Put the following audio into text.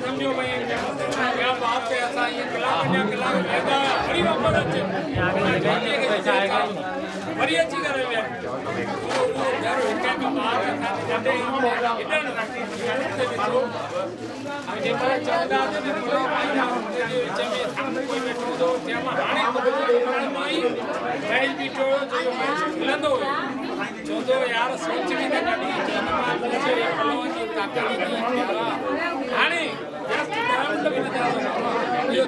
समझो भाई क्या बात है ऐसा ये कला बड़ी वापस बड़ी अच्छी कर रहे हैं यार सोच भी हाँ